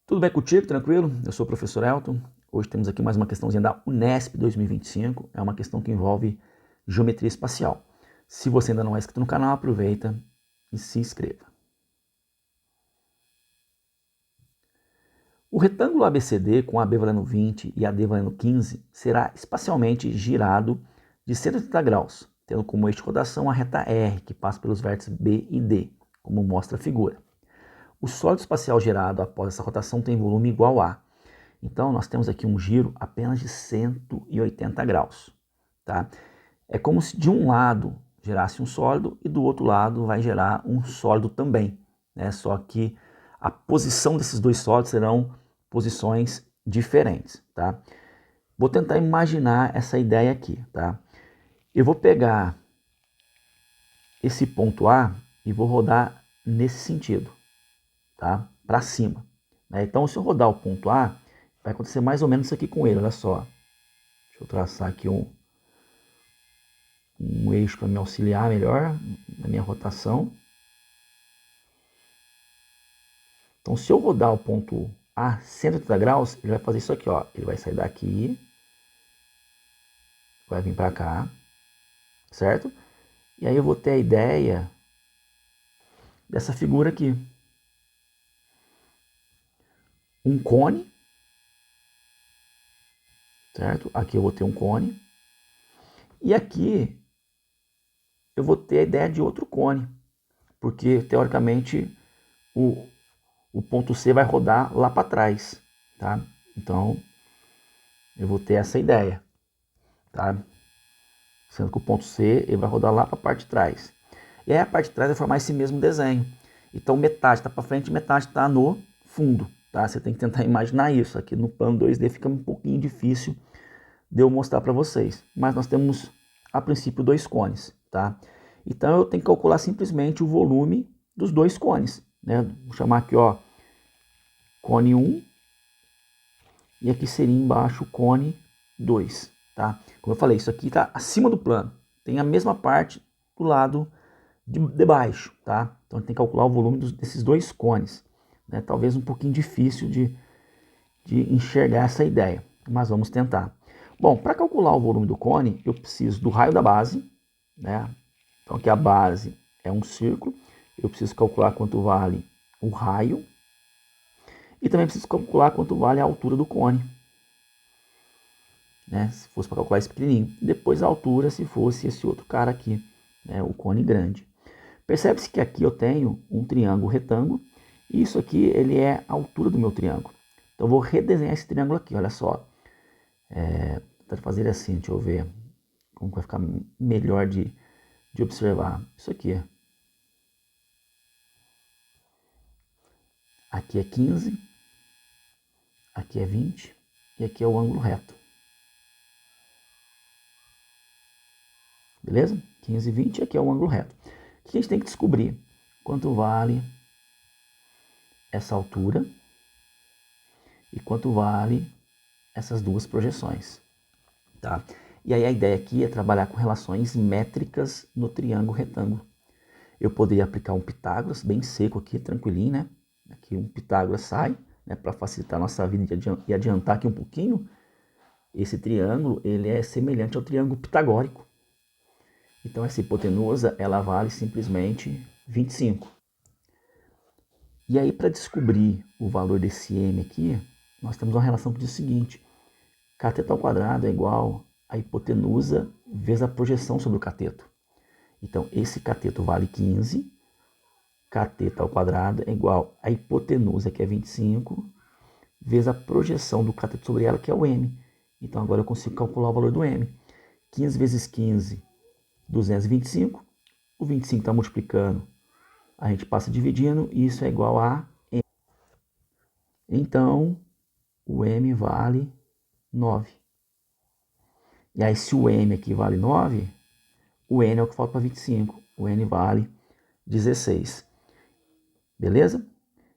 Tudo bem contigo? Tranquilo? Eu sou o professor Elton. Hoje temos aqui mais uma questãozinha da Unesp 2025. É uma questão que envolve geometria espacial. Se você ainda não é inscrito no canal, aproveita e se inscreva. O retângulo ABCD com AB valendo 20 e AD valendo 15 será espacialmente girado de 180 graus, tendo como eixo de rotação a reta R, que passa pelos vértices B e D, como mostra a figura. O sólido espacial gerado após essa rotação tem volume igual a. Então, nós temos aqui um giro apenas de 180 graus. Tá? É como se de um lado gerasse um sólido e do outro lado vai gerar um sólido também. Né? Só que a posição desses dois sólidos serão posições diferentes. Tá? Vou tentar imaginar essa ideia aqui. Tá? Eu vou pegar esse ponto A e vou rodar nesse sentido, tá? Para cima. Né? Então, se eu rodar o ponto A, vai acontecer mais ou menos isso aqui com ele, olha só. Deixa eu traçar aqui um eixo para me auxiliar melhor na minha rotação. Então, se eu rodar o ponto A 180 graus, ele vai fazer isso aqui, ó. Ele vai sair daqui, vai vir para cá, certo? E aí eu vou ter a ideia dessa figura aqui. Um cone, certo? Aqui eu vou ter um cone. E aqui eu vou ter a ideia de outro cone, porque teoricamente o ponto C vai rodar lá para trás, tá? Então eu vou ter essa ideia, tá? Sendo que o ponto C ele vai rodar lá para a parte de trás. E aí a parte de trás vai formar esse mesmo desenho. Então metade está para frente e metade está no fundo, tá? Você tem que tentar imaginar isso. Aqui no plano 2D fica um pouquinho difícil de eu mostrar para vocês. Mas nós temos, a princípio, dois cones, tá? Então eu tenho que calcular simplesmente o volume dos dois cones, né? Vou chamar aqui, ó, cone 1 e aqui seria embaixo o cone 2, tá? Como eu falei, isso aqui está acima do plano, tem a mesma parte do lado de baixo, tá? Então a gente tem que calcular o volume desses dois cones, né? Talvez um pouquinho difícil de enxergar essa ideia, mas vamos tentar. Bom, para calcular o volume do cone, eu preciso do raio da base, né? Então aqui a base é um círculo, eu preciso calcular quanto vale o raio, e também preciso calcular quanto vale a altura do cone, né? Se fosse para calcular esse pequenininho. Depois a altura se fosse esse outro cara aqui, né? O cone grande. Percebe-se que aqui eu tenho um triângulo retângulo, e isso aqui ele é a altura do meu triângulo. Então eu vou redesenhar esse triângulo aqui, olha só. Vou fazer assim, deixa eu ver como vai ficar melhor de observar. Isso aqui. Aqui é 15, aqui é 20 e aqui é o ângulo reto. Beleza? 15 e 20, aqui é o ângulo reto. O que a gente tem que descobrir? Quanto vale essa altura e quanto vale essas duas projeções. Tá? E aí a ideia aqui é trabalhar com relações métricas no triângulo retângulo. Eu poderia aplicar um Pitágoras bem seco aqui, tranquilinho, né? Aqui um Pitágoras sai, né, para facilitar a nossa vida e adiantar aqui um pouquinho. Esse triângulo ele é semelhante ao triângulo pitagórico. Então essa hipotenusa ela vale simplesmente 25. E aí para descobrir o valor desse m aqui, nós temos uma relação que diz o seguinte: cateto ao quadrado é igual a hipotenusa vezes a projeção sobre o cateto. Então esse cateto vale 15, cateto ao quadrado é igual a hipotenusa, que é 25, vezes a projeção do cateto sobre ela, que é o m. Então agora eu consigo calcular o valor do m. 15 vezes 15, 225. O 25 está multiplicando, a gente passa dividindo, e isso é igual a m. Então, o m vale 9. E aí, se o m aqui vale 9, o n é o que falta para 25. O n vale 16. Beleza?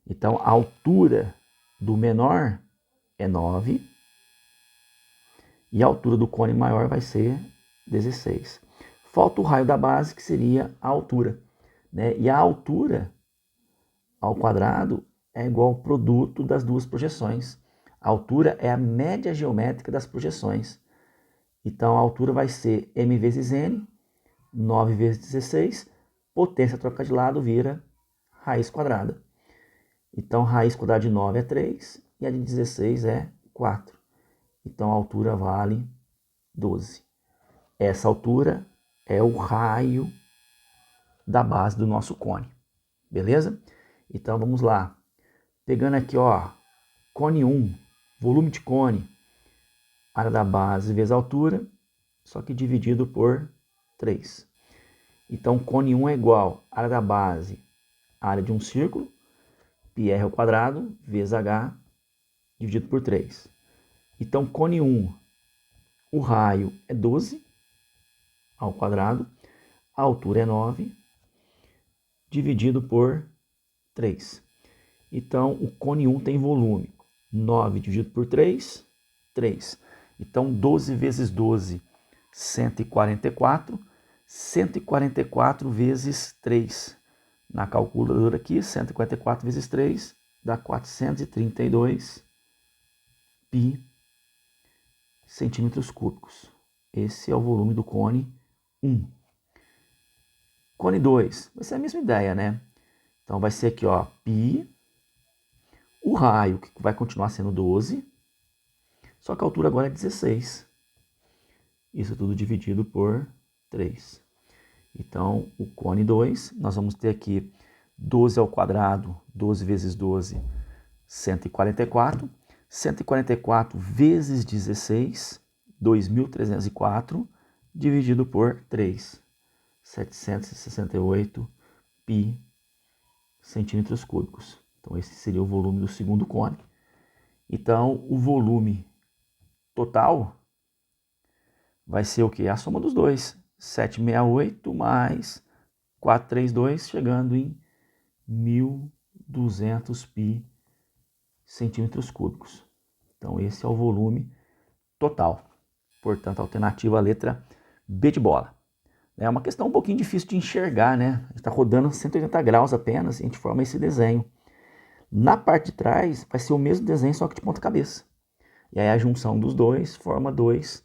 Então, a altura do menor é 9. E a altura do cone maior vai ser 16. Falta o raio da base, que seria a altura. Né? E a altura ao quadrado é igual ao produto das duas projeções. A altura é a média geométrica das projeções. Então, a altura vai ser m vezes n, 9 vezes 16, potência troca de lado vira raiz quadrada. Então, raiz quadrada de 9 é 3 e a de 16 é 4. Então, a altura vale 12. Essa altura é o raio da base do nosso cone. Beleza? Então, vamos lá. Pegando aqui, ó, cone 1, volume de cone, área da base vezes a altura, só que dividido por 3. Então, cone 1 é igual à área da base, área de um círculo, πr ao quadrado, vezes h, dividido por 3. Então, cone 1, o raio é 12 ao quadrado, a altura é 9, dividido por 3. Então, o cone 1 tem volume. 9 dividido por 3, 3. Então, 12 vezes 12, 144. 144 vezes 3. Na calculadora aqui, 144 vezes 3 dá 432 pi centímetros cúbicos. Esse é o volume do cone 1. Cone 2, vai ser a mesma ideia, né? Então, vai ser aqui, ó, pi. O raio, que vai continuar sendo 12, só que a altura agora é 16. Isso tudo dividido por 3. Então, o cone 2, nós vamos ter aqui 12 ao quadrado, 12 vezes 12, 144. 144 vezes 16, 2.304, dividido por 3. 768 pi centímetros cúbicos. Então, esse seria o volume do segundo cone. Então, o volume total vai ser o quê? A soma dos dois. 768 mais 432, chegando em 1.200 pi centímetros cúbicos. Então, esse é o volume total. Portanto, a alternativa a letra B de bola. É uma questão um pouquinho difícil de enxergar, né? A gente está rodando 180 graus apenas e a gente forma esse desenho. Na parte de trás vai ser o mesmo desenho, só que de ponta cabeça. E aí a junção dos dois forma 2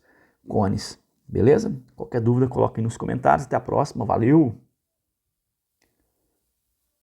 cones. Beleza? Qualquer dúvida, coloque aí nos comentários. Até a próxima. Valeu!